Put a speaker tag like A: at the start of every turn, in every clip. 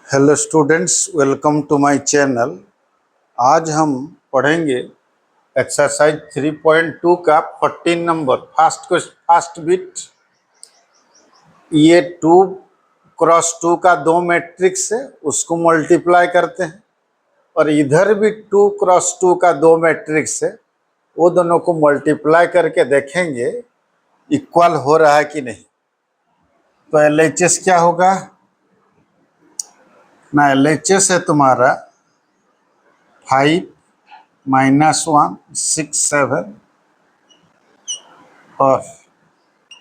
A: Hello students, welcome to my channel. आज हम पढ़ेंगे एक्सरसाइज 3.2 का 14 नंबर फास्ट बिट। ये 2x2 का दो मैट्रिक्स है, उसको मल्टीप्लाई करते हैं और इधर भी 2x2 का दो मैट्रिक्स है, वो दोनों को मल्टीप्लाई करके देखेंगे इक्वल हो रहा है कि नहीं। तो LHS क्या होगा ना, LHS है तुम्हारा 5 -1 6 7 और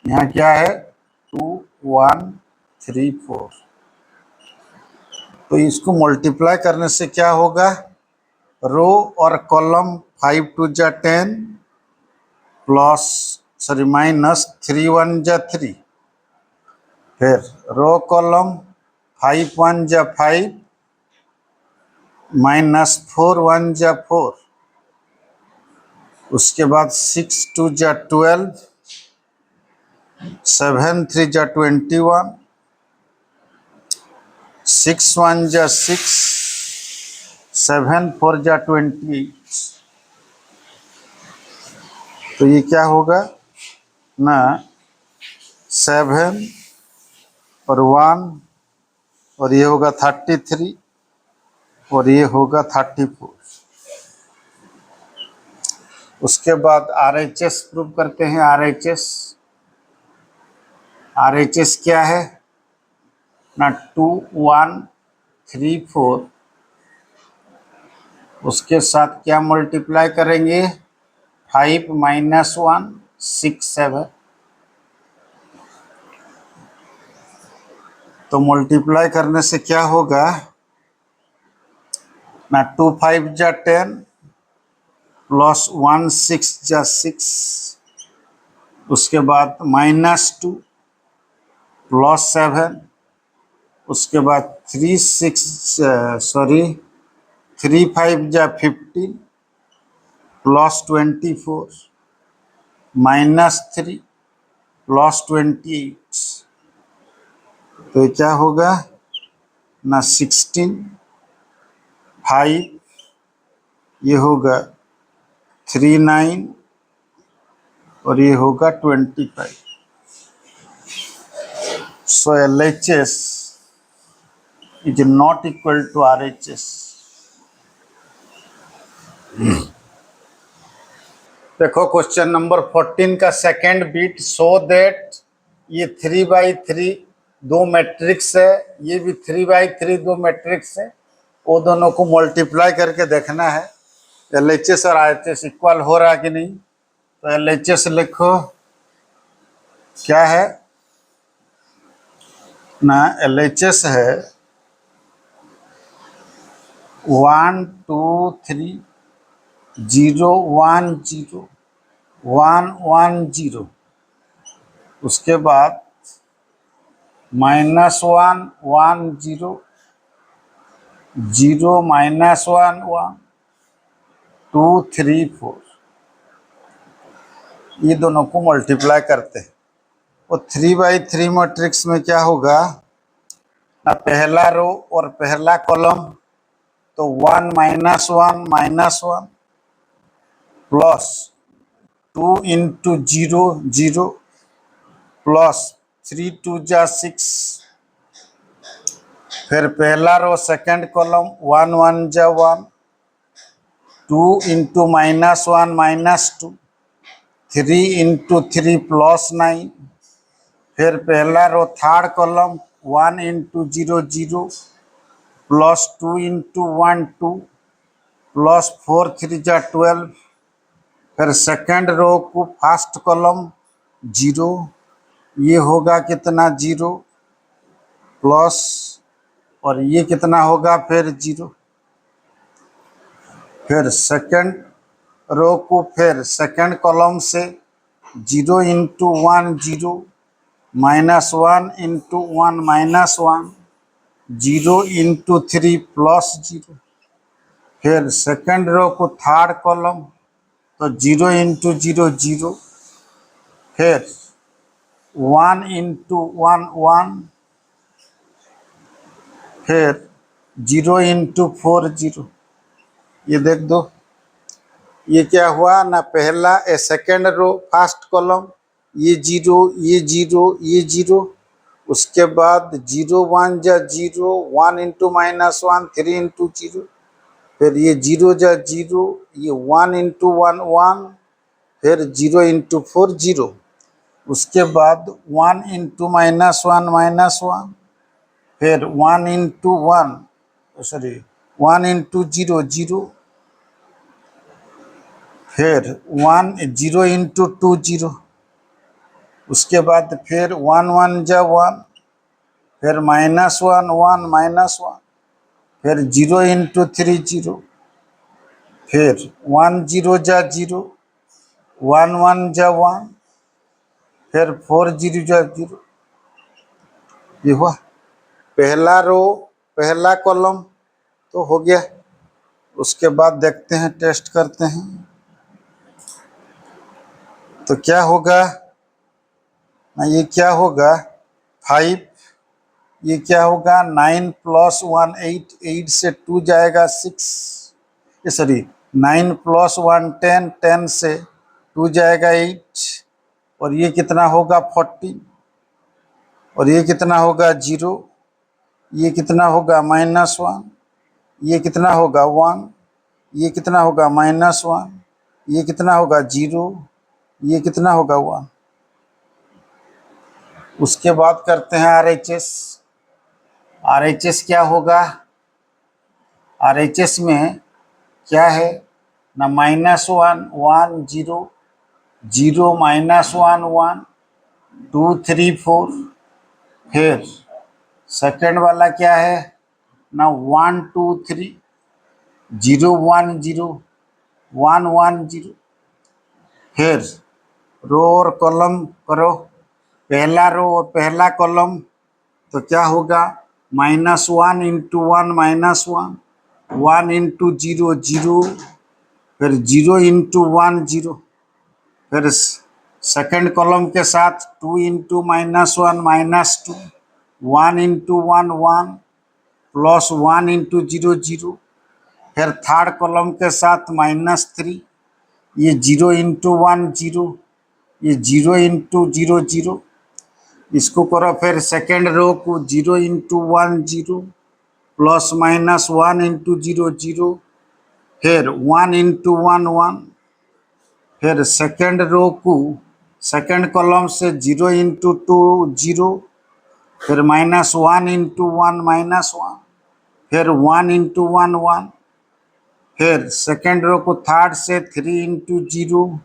A: यहाँ क्या है 2 1 3 4। तो इसको मल्टीप्लाई करने से क्या होगा, रो और कॉलम 5 2 जा 10 प्लस माइनस 3 1 जा 3, फिर रो कॉलम 5 1 जा 5 माइनस 4 1 जा 4, उसके बाद 6 2 जा 12 7 3 जा 21 6 1 जा 6 7 4 जा 28। तो ये क्या होगा ना, 7 और 1 और ये होगा 33 और ये होगा 34। उसके बाद RHS प्रूव करते हैं। RHS क्या है ना, 2 1 3 4, उसके साथ क्या मल्टीप्लाई करेंगे 5 -1 6 7। तो मल्टीप्लाई करने से क्या होगा ना, 2 5 जा 10 प्लस 1 6 जा 6, उसके बाद -2 प्लस 7, उसके बाद 3 5 जा 15 प्लस 24 -3 प्लस 28। तो ये क्या होगा ना, 16 5, ये होगा 3 9 और ये होगा 25। So LHS is not equal to RHS। देखो क्वेश्चन नंबर 14 का सेकेंड बीट, सो दैट ये 3/3 दो मैट्रिक्स है, ये भी 3/3 दो मैट्रिक्स है, वो दोनों को मल्टीप्लाई करके देखना है LHS और RHS इक्वल हो रहा है कि नहीं। तो LHS लिखो क्या है ना, LHS है 1 2 3 0 1 0 1 1 0, उसके बाद -1 1 0 0 -1 1 2 3 4। ये दोनों को मल्टीप्लाई करते हैं। वो 3/3 मैट्रिक्स में क्या होगा ना, पहला रो और पहला कॉलम, तो 1 -1 -1 प्लस 2 × 0 0 प्लस 3 2 जा 6, फिर पहला रो सेकंड कॉलम 1 1 जा 1 2 × -1 -2 3 × 3 प्लस 9, फिर पहला row third column 1 × 0 0 plus 2 × 1 2 plus 4 3 जा 12, फिर सेकंड रो को फर्स्ट कॉलम 0, ये होगा कितना 0 प्लस और ये कितना होगा फिर 0, फिर सेकंड रो को फिर सेकंड कॉलम से 0 × 1 0 -1 × 1 -1 0 × 3 प्लस 0, फिर सेकंड रो को थर्ड कॉलम तो 0 × 0 0, फिर 1 × 1 1, फिर 0 इंटू 4 0। ये देख दो, ये क्या हुआ ना, पहला सेकेंड रो फर्स्ट कॉलम, ये 0 ये 0 ये 0, उसके बाद 0 1 जा 0, 1 इंटू -1 3 इंटू 0, फिर ये 0 जा 0, ये 1 इंटू 1 1, फिर 0 इंटू 4 0, उसके बाद 1 इंटू -1 फिर 1 इंटू 1 सॉरी 1 इंटू 0 0, फिर 1 0 इंटू 2 0, उसके बाद फिर 1 1 जा 1, फिर -1 1 -1, फिर 0 इंटू 3 0, फिर 1 0 जा 0, 1 1 जा 1, फिर 4 0 जा 0। ये हुआ पहला रो, पहला कॉलम तो हो गया। उसके बाद देखते हैं, टेस्ट करते हैं तो क्या होगा ना, ये क्या होगा 5, ये क्या होगा 9 + 1 8, 8 से 2 जाएगा 6, ये सॉरी 9 + 1 10, 10 से 2 जाएगा 8, और ये कितना होगा 40, और ये कितना होगा 0, ये कितना होगा -1, ये कितना होगा 1, ये कितना होगा -1, ये कितना होगा 0, ये कितना होगा 1। उसके बाद करते हैं RHS। RHS क्या होगा, RHS में क्या है ना, -1 1 0 0 -1 1 2 3 4, फिर सेकंड वाला क्या है ना 1 2 3 0 1 0 1 1 0, फिर रो और कॉलम करो, पहला रो और पहला कॉलम तो क्या होगा -1 इंटू 1 -1, 1 इंटू 0 0, फिर 0 इंटू 1 0, फिर सेकंड कॉलम के साथ 2 इंटू -1 -2, 1 इंटू 1 1, प्लस 1 इंटू 0 0, फिर थर्ड कॉलम के साथ -3, ये 0 इंटू 1 0, ये 0 इंटू 0 0, इसको करो फिर सेकेंड रो को 0 इंटू 1 0, प्लस -1 इंटू 0 0, फिर 1 इंटू 1 1, फिर सेकेंड रो को सेकेंड कॉलम से 0 इंटू 2 0, फिर -1 इंटू 1 -1, फिर 1 इंटू 1 1, फिर सेकेंड रो को थर्ड से 3 इंटू 0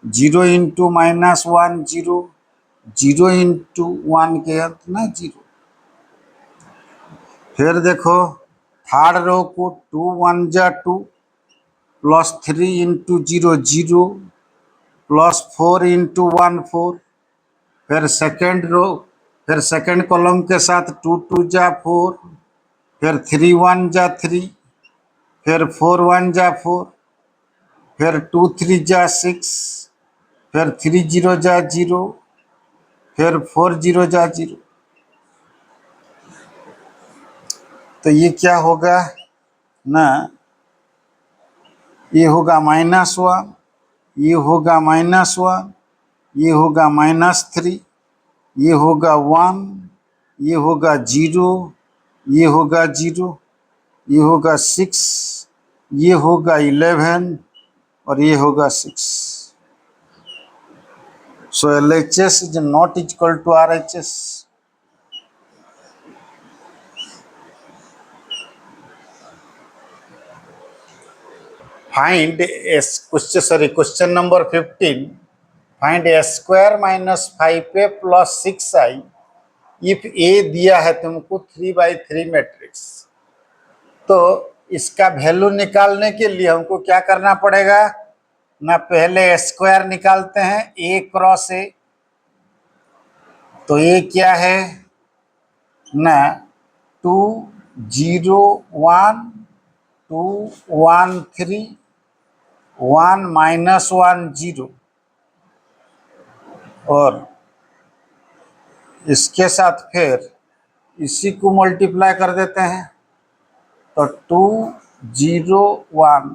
A: 0 इंटू -1 0, 0 इंटू 1 के अंत ना 0, फिर देखो थर्ड रो को 2 1 जा 2, प्लस 3 इंटू 0 0, प्लस 4 इंटू 1 4, फिर सेकेंड रो, फिर सेकेंड कॉलम के साथ 2 2 जा 4, फिर 3 1 जा 3, फिर 4 1 जा 4, फिर 2 3 जा 6, फिर 3 0 जा 0, फिर 4 0 जा 0। तो ये क्या होगा ना, ये होगा -1, ये होगा -1, ये होगा -3, ये होगा 1, ये होगा 0, ये होगा 0, ये होगा 6, ये होगा 11, और ये होगा 6। So LHS is not equal to RHS. Find question number 15. Find a square minus 5a plus 6i if a दिया है तुमको 3/3 मैट्रिक्स। तो इसका वैल्यू निकालने के लिए हमको क्या करना पड़ेगा ना, पहले स्क्वायर निकालते हैं a क्रॉस a। तो ये क्या है ना 2 0 1 2 1 3 1 -1 0, और इसके साथ फिर इसी को मल्टीप्लाई कर देते हैं, तो 2 0 1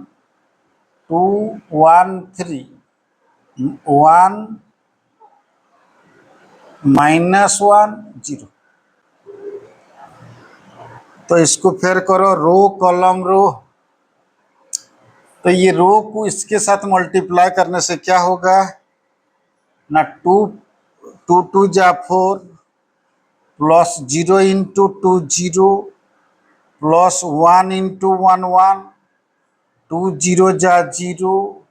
A: 2 1 3 1 -1 0। तो इसको फिर करो रो कॉलम रो। तो ये रो को इसके साथ मल्टीप्लाई करने से क्या होगा ना, 2 2 2 जा 4 प्लस 0 इंटू 2 0 प्लस 1 इंटू 1 1 2 0 जा 0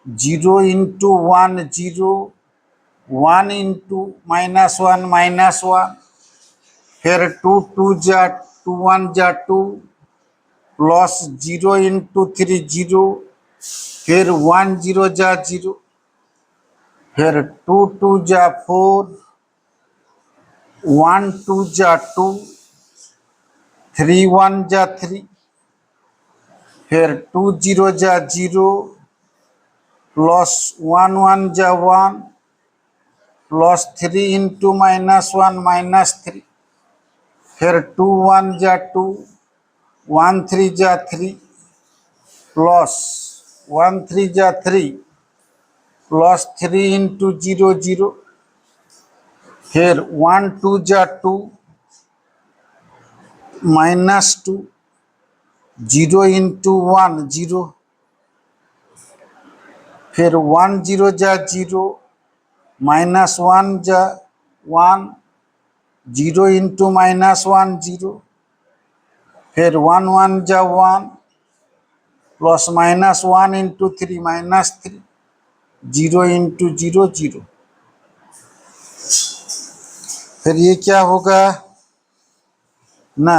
A: 0 इंटू 1 0 1 इंटू -1 -1 फिर 2 2 जा 2 1 जा 2 प्लस 0 इंटू 3 0 फिर 1 0 जा 0 फिर 2 2 जा 4 1 2 जा 2 3 1 जा 3 फिर 2 0 जा 0 प्लस 1 1 जा 1 प्लस 3 इंटू -1 -3 फिर 2 1 जा 2 1 3 जा 3 प्लस 1 3 जा 3 प्लस 3 इंटू 0 0 फिर 1 2 जा 2 -2 0 इंटू 1 0 फिर 1 0 जा 0 -1 जा 1 0 इंटू -1 0 फिर 1 1 जा 1 प्लस -1 इंटू 3 -3 0 इंटू 0 0। फिर ये क्या होगा ना,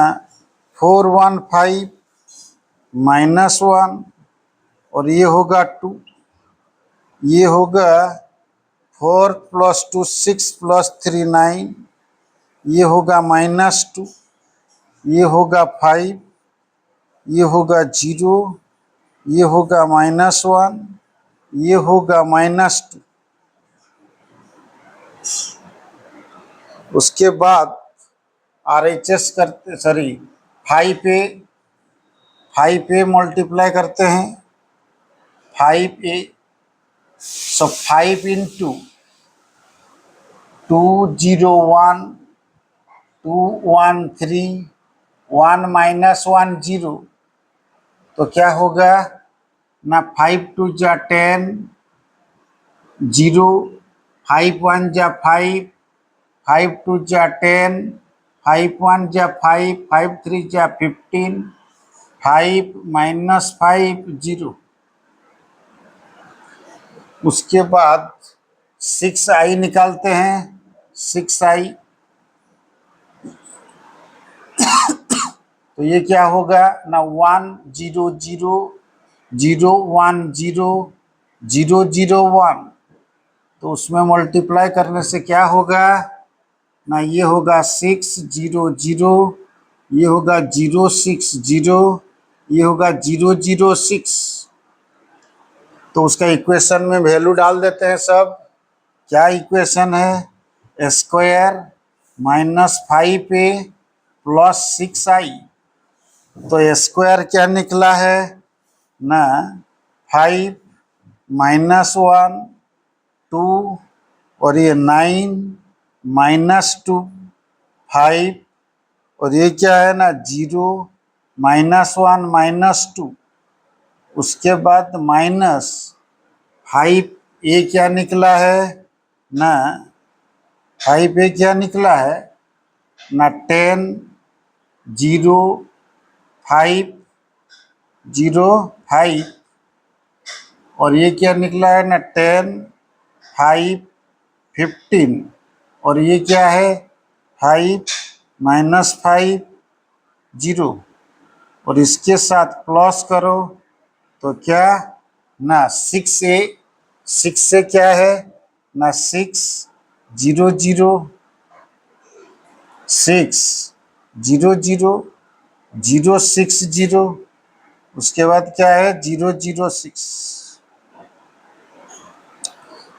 A: 4 1 5 -1 और ये होगा 2, ये होगा 4 प्लस 2 6 प्लस 3 9, ये होगा -2, ये होगा 5, ये होगा 0, ये होगा -1, ये होगा -2। उसके बाद RHS करते, सॉरी 5 पे मल्टीप्लाई करते हैं 5 सो 5 इंटू 2 0 1 2 1 3 1 -1 0। तो क्या होगा ना, 5 2 जा 10 0 5 1 जा 5 5 2 जा 10 5 1 जा 5 5 3 जा 15 5 -5 0। उसके बाद 6i निकालते हैं 6i। तो ये क्या होगा ना, 1 0 0 0 1 0 0 0 1। तो उसमें मल्टीप्लाई करने से क्या होगा ना, ये होगा 6 0 0, ये होगा 0 6 0, ये होगा 0 0 6। तो उसका इक्वेशन में वैल्यू डाल देते हैं सब। क्या इक्वेशन है, स्क्वायर -5a प्लस 6i। तो स्क्वायर क्या निकला है ना, 5 -1 2 और ये 9 -2 5 और ये क्या है ना, 0 -1 -2। उसके बाद -5 ये क्या निकला है ना, 5 ये क्या निकला है ना, 10 0 5 0 5 और ये क्या निकला है ना, 10 5 15 और ये क्या है 5 -5 0 और इसके साथ प्लस करो तो क्या ना, 6 से क्या है ना, 6 0 0 6 0 0 0 6 0। उसके बाद क्या है 0 0 6।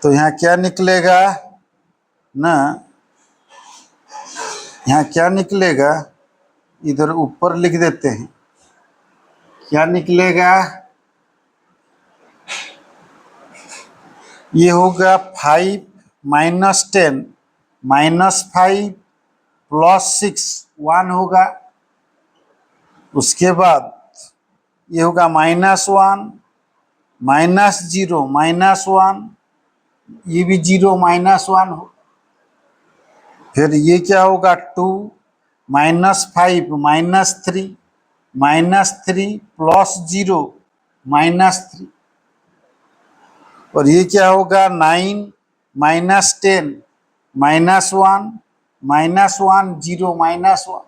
A: तो यहाँ क्या निकलेगा ना, यहाँ क्या निकलेगा, इधर ऊपर लिख देते हैं क्या निकलेगा? ये होगा 5 माइनस 10 माइनस 5 प्लस 6 1 होगा। उसके बाद ये होगा -1 -0 -1, ये भी 0 -1 हो। फिर ये क्या होगा 2 -5 -3 -3 प्लस 0 -3। और ये क्या होगा 9 -10 -1 -1 0 -1।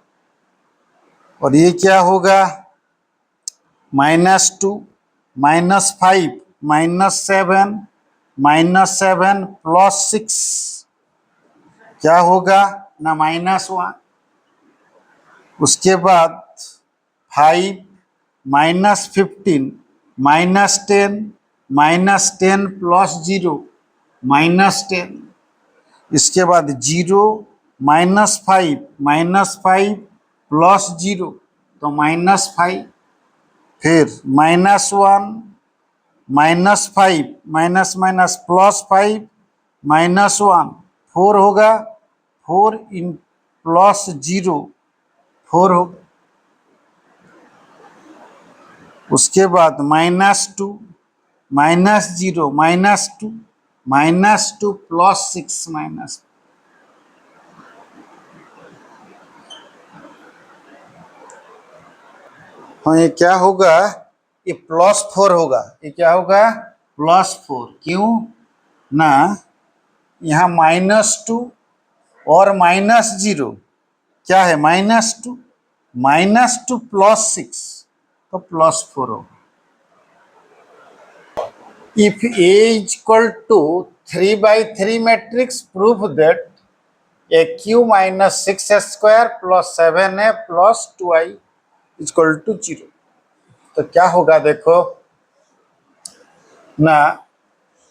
A: और ये क्या होगा -2 -5 -7 -7 प्लस 6 क्या होगा ना -1। उसके बाद 5 -15 -10 -10 प्लस 0 -10। इसके बाद 0 -5 -5 प्लस 0 तो -5। फिर -1 -5 माइनस माइनस प्लस 5 -1 4 होगा। 4 इन प्लस 0 4 होगा। उसके बाद -2 -0 -2 प्लस 6 माइनस। हाँ ये क्या होगा? ये +4 होगा। ये क्या होगा? +4। क्यों ना यहाँ -2 और -0 क्या है? -2 -2 प्लस 6 तो +4 होगा। If A is equal to 3/3 matrix, prove that AQ minus 6A square plus 7A plus 2I is equal to 0। तो क्या होगा देखो ना,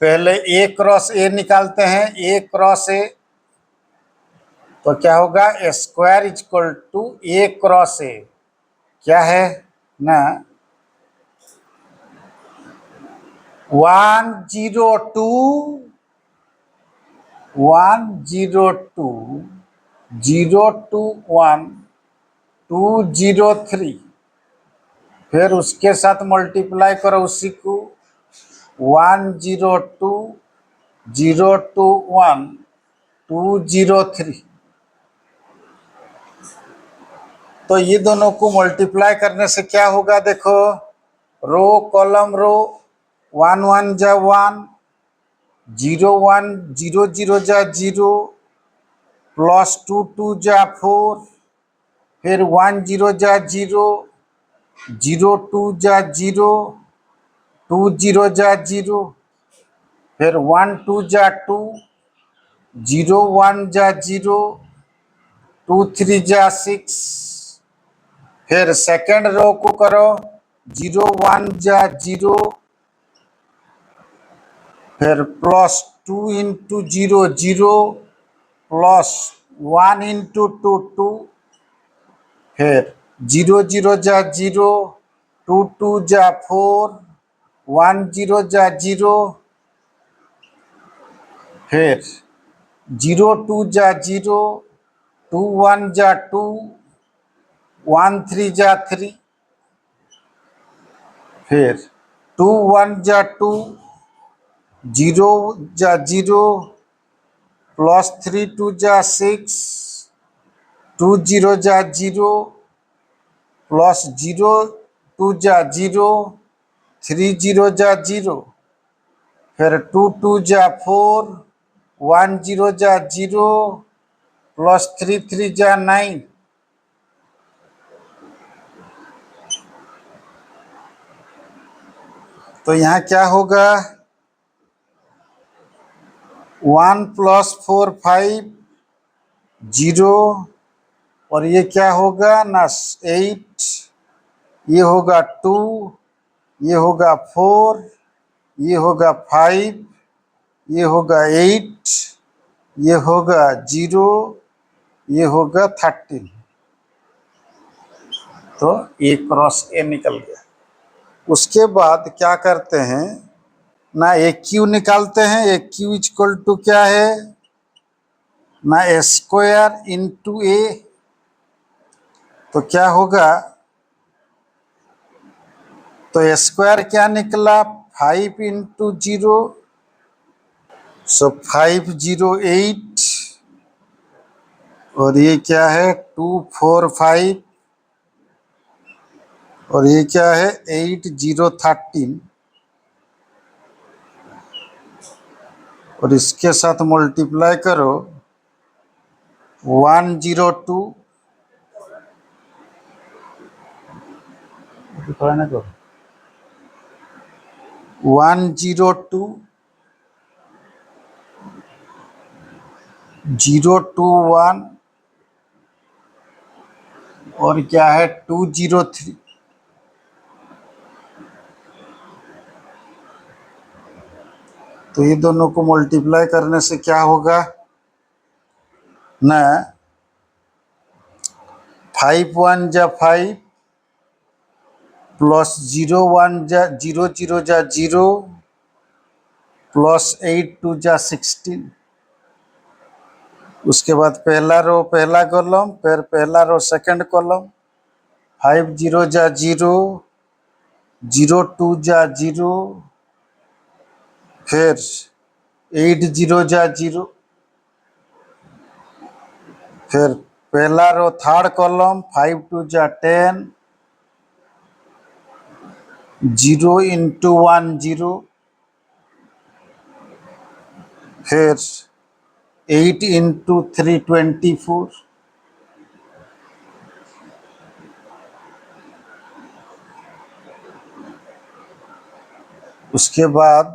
A: पहले A क्रॉस A निकालते हैं। A क्रॉस A तो क्या होगा? A square is equal to A cross A क्या है ना 102 102 021 203। फिर उसके साथ मल्टीप्लाई करो उसी को 102 021 203। तो ये दोनों को मल्टीप्लाई करने से क्या होगा देखो, रो कॉलम रो 1 1 जा 1 0 1 0 0 जा 0 प्लस 2 2 जा 4 फिर 1 0 जा 0 0 2 जा 0 2 0 जा 0 फिर 1 2 जा 2 0 1 जा 0 2 3 जा 6। फिर सेकेंड रो को करो 0 1 जा 0 फिर प्लस 2 इंटू 0 0 प्लस 1 इंटू 2 2 फिर 0 0 जा 0 2 2 जा 4 1 0 जा 0 फिर 0 2 जा 0 2 1 जा 2 1 3 जा 3 फिर 2 1 जा 2 0 जा 0 प्लस 3 2 जा 6 2 0 जा 0 प्लस 0 2 जा 0 3 0 जा 0 फिर 2 2 जा 4 1 0 जा 0 प्लस 3 3 जा 9। तो यहाँ क्या होगा 1 प्लस 4 5 0 और ये क्या होगा ना 8 ये होगा 2 ये होगा 4 ये होगा 5 ये होगा 8 ये होगा 0 ये होगा 13। तो A क्रॉस A निकल गया। उसके बाद क्या करते हैं ना, ए क्यू निकालते हैं। ए क्यू इक्वल टू क्या है ना, ए स्क्वायर इंटू ए। तो क्या होगा, तो ए स्क्वायर क्या निकला 5 इंटू 0, सो 508। और ये क्या है 245, और ये क्या है 8013, और इसके साथ मल्टीप्लाई करो 102, थोड़ा ना करो 102 021, और क्या है 203। तो ये दोनों को मल्टीप्लाई करने से क्या होगा ना, 5 1 जा 5, प्लस 0 1 जा 0 0 जा 0, प्लस 8 2 जा 16। उसके बाद पहला रो पहला कॉलम, फिर पहला रो सेकंड कॉलम, 5 0 जा 0, 0 2 जा 0, फिर 8 0 जा 0, फिर पहला रो थर्ड कॉलम 5 2 जा 10, 0 इंटू 1 0, फिर 8 इंटू 3 24, उसके बाद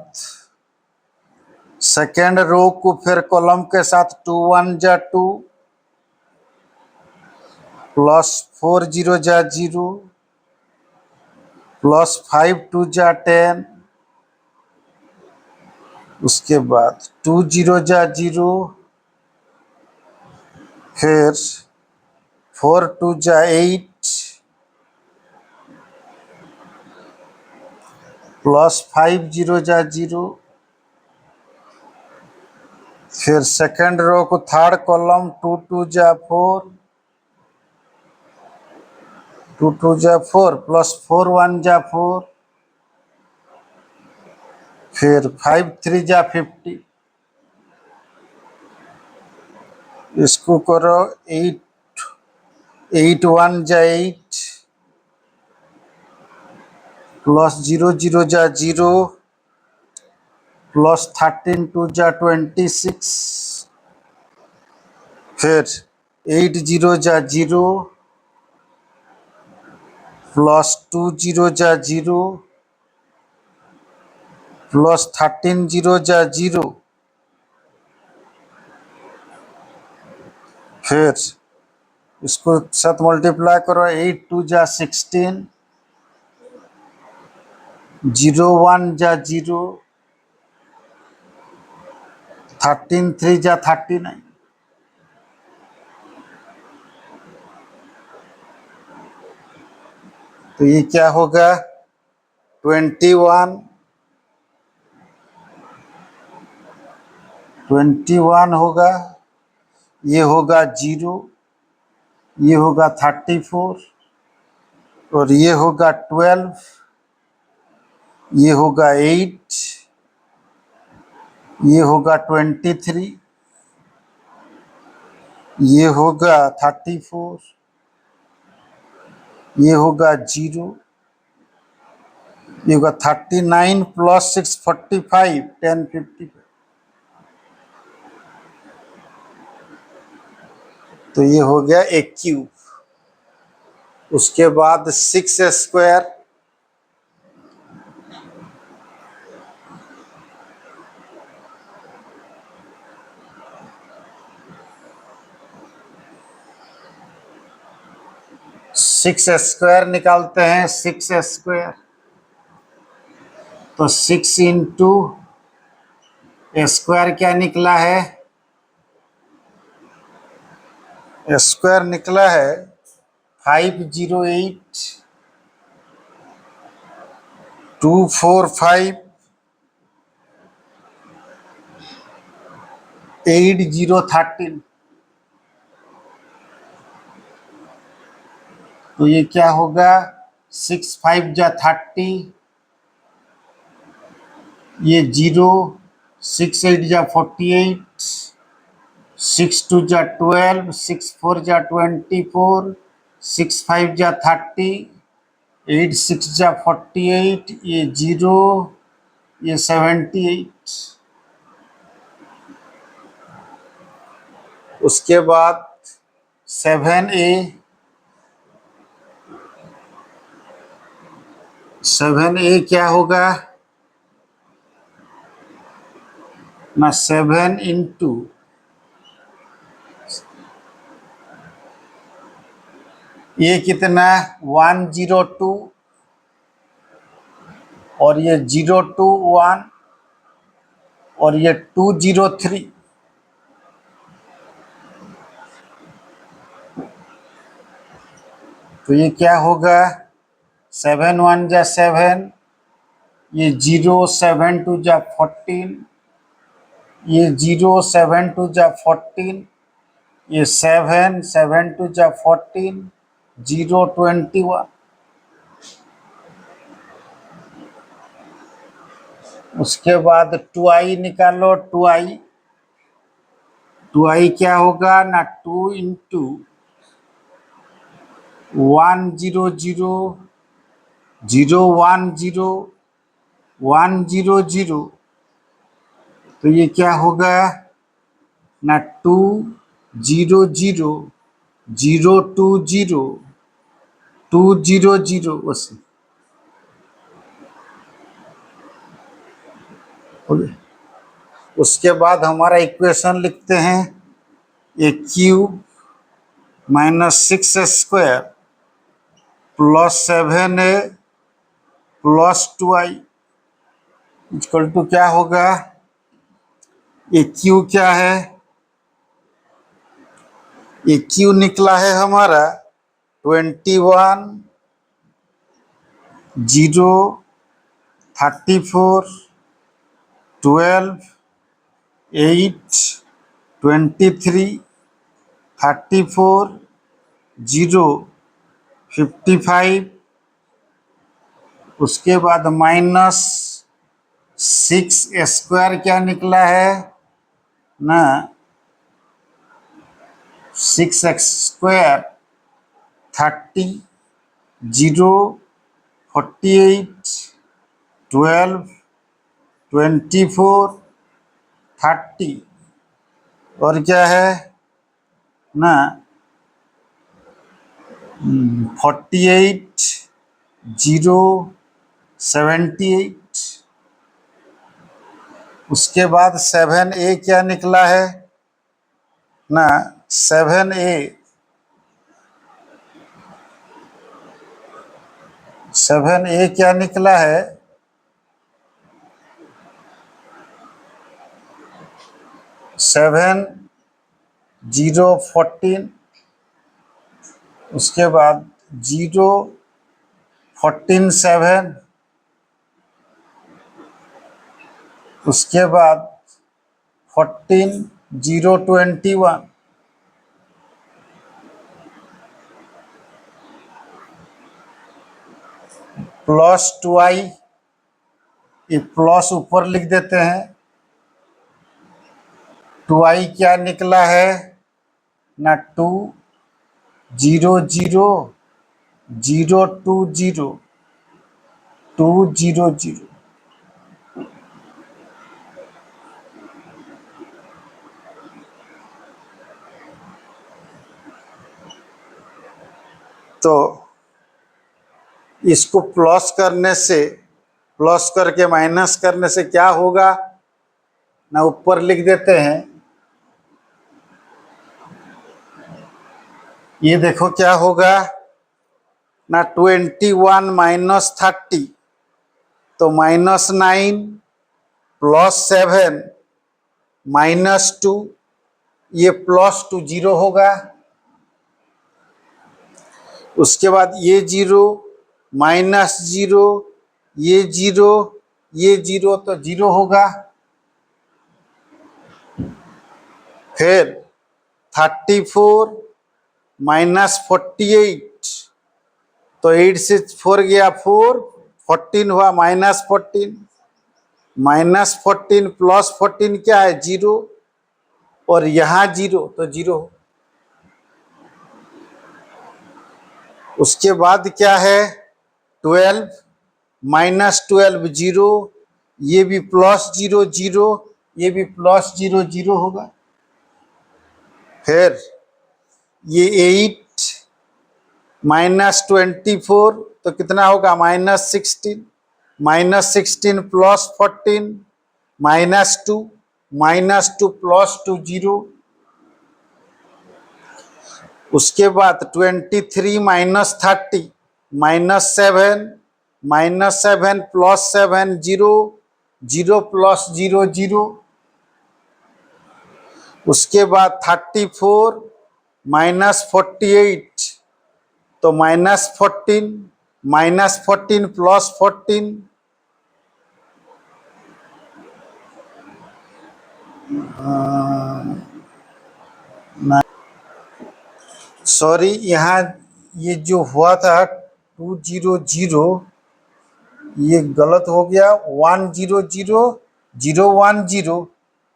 A: सेकेंड रो को फिर कॉलम के साथ 2 1 जा 2, प्लस 4 0 जा 0, प्लस 5 2 जा 10, उसके बाद 2 0 जा 0, फिर 4 2 जा 8, प्लस 5 0 जा 0, फिर सेकेंड रो को थर्ड कॉलम 2 2 जा 4, 2 2 जा 4, प्लस 4 1 जा 4, फिर 5 3 जा 50। इसको करो 8 8 1 जा 8, प्लस 0 0 जा 0, प्लस 13 2 जा 26, फिर 8 0 जा 0, प्लस 2 0 जा 0, प्लस 13 0 जा 0, फिर इसको साथ मल्टीप्लाई करो 8 2 जा 16, 0 1 जा 0, 13 3 जा 39। तो ये क्या होगा 21 होगा, ये होगा 0, ये होगा 34, और ये होगा 12, ये होगा 8, ये होगा 23, ये होगा 34, ये होगा 0, ये होगा 39 प्लस 6 45 10 50। तो ये हो गया एक क्यूब। उसके बाद 6 स्क्वायर, सिक्स स्क्वायर निकालते हैं। 6 स्क्वायर तो 6 इंटू स्क्वायर क्या निकला है, स्क्वायर निकला है 508 2 4 5 8 0 13। तो ये क्या होगा, 6 5 जा 30, ये 0, 6 8 जा 48, 6 2 जा 12, 6 4 जा 24, 6 5 जा 30, 8 6 जा 48, ये 0, ये 78। उसके बाद 7A, 7A क्या होगा ना, 7 इंटू ये कितना 102 और ये 021 और ये 203। तो ये क्या होगा, 7 1 जा 7, ये 0 7 2 जा 14, ये 0 7 2 जा 14, ये 7 7 2 जा 14, 0 21। उसके बाद 2i निकालो, 2i क्या होगा ना, 2 इंटू 1 0 0 0 1 0 1 0 0। तो ये क्या होगा ना, 2 0 0 0 2 0 2 0 0। उसके बाद हमारा इक्वेशन लिखते हैं, ये cube minus 6 square plus 7A plus 2i equal to क्या होगा, ये क्यू क्या है, ये क्यू निकला है हमारा 21 0 34 12 8 23 34 0 55। उसके बाद माइनस 6 स्क्वायर क्या निकला है ना, 6x स्क्वायर 30 0 48 12 24 30 और क्या है ना 48 0 78। उसके बाद 7A क्या निकला है ना, 7A 7A क्या निकला है, 7 0 14। उसके बाद 0 14 7। उसके बाद 14 0 21। प्लस 2i, ये प्लस ऊपर लिख देते हैं, 2i क्या निकला है ना, 2 0 0 0 2 0 2 0 0। तो इसको प्लस करने से, प्लस करके माइनस करने से क्या होगा ना, ऊपर लिख देते हैं, ये देखो क्या होगा ना, 21 माइनस 30 तो माइनस 9 प्लस 7 माइनस 2, ये प्लस 2 0 होगा। उसके बाद ये 0 माइनस 0 ये जीरो तो जीरो होगा। फिर 34 माइनस 48, तो 8 से 4 गया 4, 14 हुआ -14, -14 प्लस 14 क्या है 0, और यहाँ 0 तो 0। उसके बाद क्या है 12 -12 0, ये भी +0 0, ये भी +0 0 होगा। फिर ये 8 -24 तो कितना होगा -16, -16 प्लस 14 -2, -2 प्लस 2 0। उसके बाद 23 -30 -7, -7 प्लस 7 0, 0 प्लस 0 0। उसके बाद 34 -48 तो -14, -14 प्लस 14, सॉरी यहाँ ये जो हुआ था 200, ये गलत हो गया। 100 010,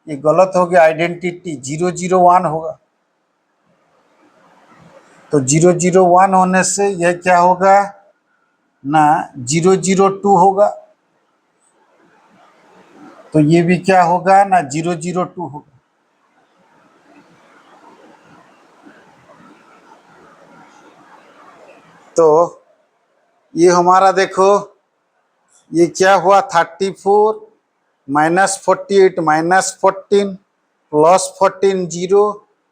A: ये गलत हो गया। आइडेंटिटी 001 होगा, तो 001 होने से यह क्या होगा ना 002 होगा, तो ये भी क्या होगा ना 002 होगा। तो ये हमारा देखो ये क्या हुआ 34 -48 -14 प्लस 14 0,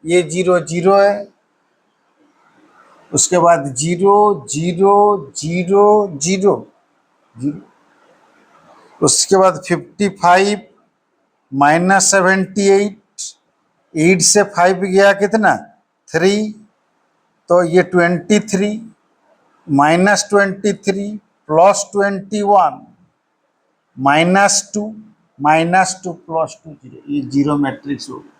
A: ये 0 0 है। उसके बाद 0 0 0 0 0। उसके बाद 55 -78, 8 से 5 गया कितना 3, तो ये 23 -23 प्लस 21 -2 -2 प्लस 2 0, ये जीरो मैट्रिक्स हो गया।